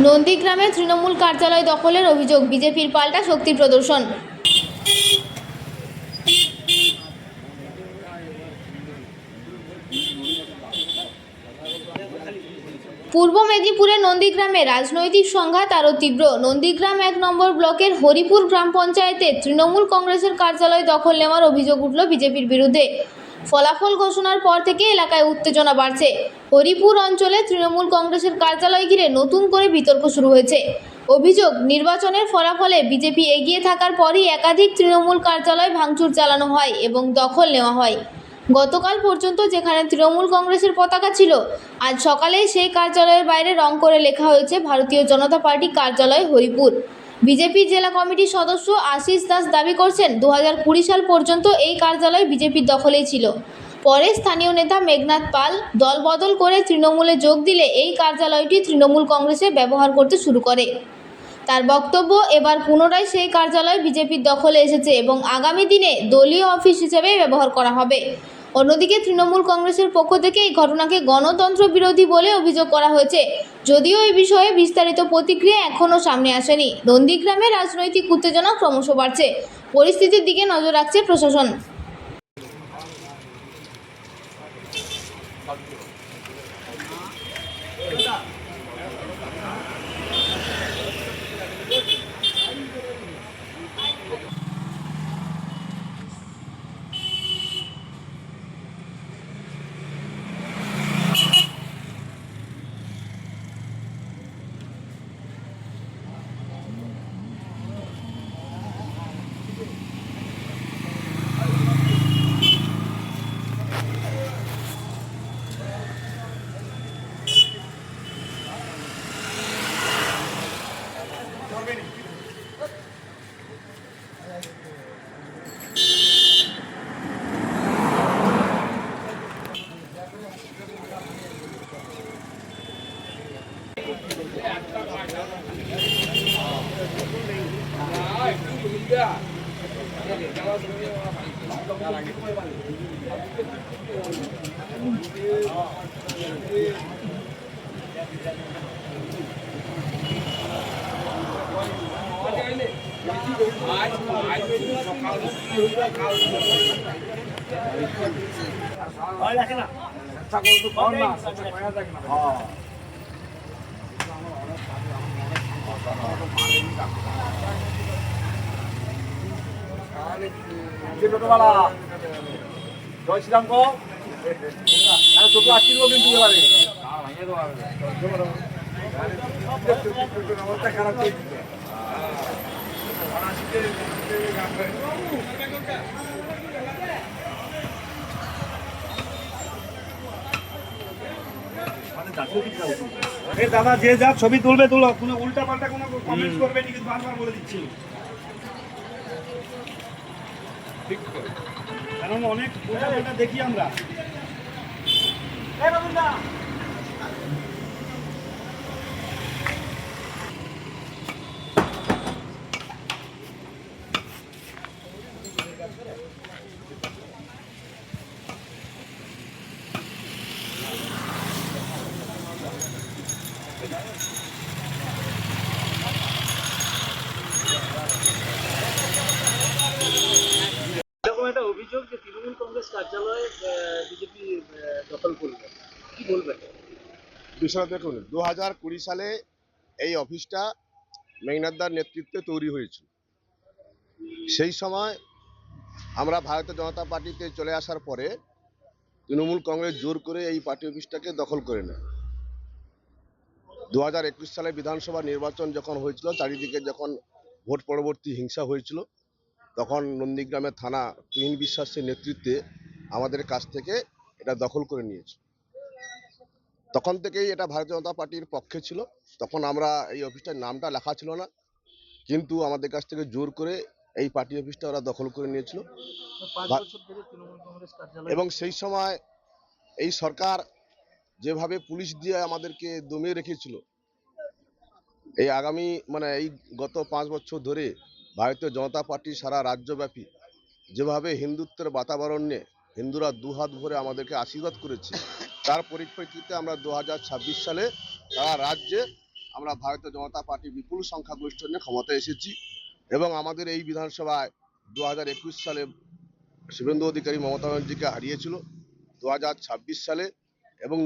নন্দীগ্রামে তৃণমূল কার্যালয় দখলের অভিযোগ, বিজেপির পাল্টা শক্তি প্রদর্শন। পূর্ব মেদিনীপুরে নন্দীগ্রামে রাজনৈতিক সংঘাত আরও তীব্র। নন্দীগ্রাম 1 নম্বর ব্লকের হরিপুর গ্রাম পঞ্চায়েতে তৃণমূল কংগ্রেসের কার্যালয় দখল নেওয়ার অভিযোগ উঠল বিজেপির বিরুদ্ধে। ফলাফল ঘোষণার পর থেকে এলাকায় উত্তেজনা বাড়ছে। হরিপুর অঞ্চলে তৃণমূল কংগ্রেসের কার্যালয় ঘিরে নতুন করে বিতর্ক শুরু হয়েছে। অভিযোগ, নির্বাচনের ফলাফলে বিজেপি এগিয়ে থাকার পরই একাধিক তৃণমূল কার্যালয় ভাঙচুর চালানো হয় এবং দখল নেওয়া হয়। গতকাল পর্যন্ত যেখানে তৃণমূল কংগ্রেসের পতাকা ছিল, আজ সকালেই সেই কার্যালয়ের বাইরে রং করে লেখা হয়েছে ভারতীয় জনতা পার্টি কার্যালয় হরিপুর। বিজেপি জেলা কমিটির সদস্য আশিস দাস দাবি করছেন, 2020 সাল পর্যন্ত এই কার্যালয় বিজেপির দখলেই ছিল। পরে স্থানীয় নেতা মেঘনাথ পাল দল বদল করে তৃণমূলে যোগ দিলে এই কার্যালয়টি তৃণমূল কংগ্রেসে ব্যবহার করতে শুরু করে। তার বক্তব্য, এবার পুনরায় সেই কার্যালয় বিজেপির দখলে এসেছে এবং আগামী দিনে দলীয় অফিস হিসেবে ব্যবহার করা হবে। অন্যদিকে তৃণমূল কংগ্রেসের পক্ষ থেকে এই ঘটনাকে গণতন্ত্র বিরোধী বলে অভিযোগ করা হয়েছে, যদিও এই বিষয়ে বিস্তারিত প্রতিক্রিয়া এখনও সামনে আসেনি। নন্দীগ্রামে রাজনৈতিক উত্তেজনা ক্রমশ বাড়ছে, পরিস্থিতির দিকে নজর রাখছে প্রশাসন। জয় শ্রীরাম কো ছোট আসছিল কিন্তু অবস্থা খারাপ করে দিচ্ছে। দাদা যে যা ছবি তুলবে তুলো, কোনো উল্টা পাল্টা কোনো কমেন্ট করবে নি, কিন্তু বারবার বলে দিচ্ছি, কারণ অনেক উল্টা পাল্টা দেখি আমরা। এরকম একটা অভিযোগ যে তৃণমূল কংগ্রেস কার্যালয় বিজেপি দখল করবে, কি বলবেন? বিষয়টা দেখুন, 2020 সালে এই অফিসটা মেঘনাথদার নেতৃত্বে তৈরি হয়েছিল। সেই সময় আমরা ভারতীয় জনতা পার্টিতে চলে আসার পরে তৃণমূল কংগ্রেস জোর করে এই পার্টি অফিসটাকে দখল করে নেয়। 2021 সালে বিধানসভা নির্বাচন যখন হয়েছিল, চারিদিকে যখন ভোট পরবর্তী হিংসা হয়েছিল, তখন নন্দীগ্রামের থানা তুহিন বিশ্বাসের নেতৃত্বে আমাদের কাছ থেকে এটা দখল করে নিয়েছে। তখন থেকেই এটা ভারতীয় জনতা পার্টির পক্ষে ছিল। তখন আমরা এই অফিসটার নামটা লেখা ছিল না, কিন্তু আমাদের কাছ থেকে জোর করে এই পার্টি অফিসটা ওরা দখল করে নিয়েছিল। এবং সেই সময় এই সরকার যেভাবে পুলিশ দিয়ে আমাদেরকে দমিয়ে রেখেছিল, এই আগামী এই গত 5 বছর ধরে ভারতীয় জনতা পার্টি সারা রাজ্যব্যাপী যেভাবে হিন্দুত্বের বাতাবরণ নিয়ে হিন্দুরা দুহাত ভরে আমাদেরকে আশীর্বাদ করেছে, তার পরিপ্রেক্ষিতে আমরা 2026 সালে সারা রাজ্যে আমরা ভারতীয় জনতা পার্টি বিপুল সংখ্যাগরিষ্ঠ নিয়ে ক্ষমতায় এসেছি এবং আমাদের এই বিধানসভায় 2021 সালে শুভেন্দু অধিকারী মমতা ব্যানার্জিকে হারিয়েছিল। 2026 সালে এবং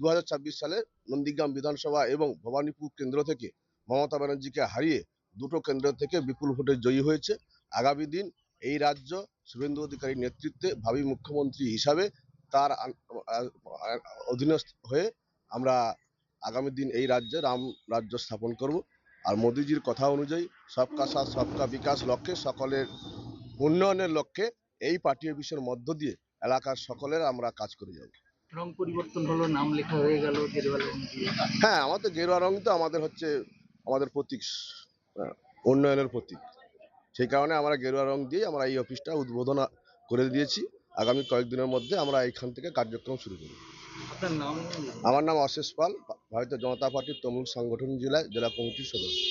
2026 সালে নন্দীগ্রাম বিধানসভা এবং ভবানীপুর কেন্দ্র থেকে মমতা ব্যানার্জিকে হারিয়ে দুটো কেন্দ্র থেকে বিপুল ভোটে জয়ী হয়েছে। আগামী দিন এই রাজ্য শুভেন্দু অধিকারীর নেতৃত্বে ভাবী মুখ্যমন্ত্রী হিসাবে তার অধীনস্থ হয়ে আমরা আগামী দিন এই রাজ্যে রাম রাজ্য স্থাপন করব। আর মোদিজির কথা অনুযায়ী সবকা সাথ সবকা বিকাশ লক্ষ্যে সকলের উন্নয়নের লক্ষ্যে এই পার্টি অফিসের মধ্য দিয়ে এলাকার সকলের আমরা কাজ করে যাব। রং পরিবর্তন হলো, নাম লেখা হয়ে গেল গেরুয়া রং দিয়ে। হ্যাঁ, আমাদের গেরুয়া রং তো আমাদের হচ্ছে আমাদের প্রতীক, উন্নয়নের প্রতীক। সেই কারণে আমরা গেরুয়া রং দিয়ে আমরা এই অফিসটা উদ্বোধন করে দিয়েছি। আগামী কয়েকদিনের মধ্যে আমরা এইখান থেকে কার্যক্রম শুরু করব। আপনার নাম? আমার নাম অশেষ পাল, ভারতীয় জনতা পার্টির তমলুক সাংগঠনিক জেলা কমিটির সদস্য।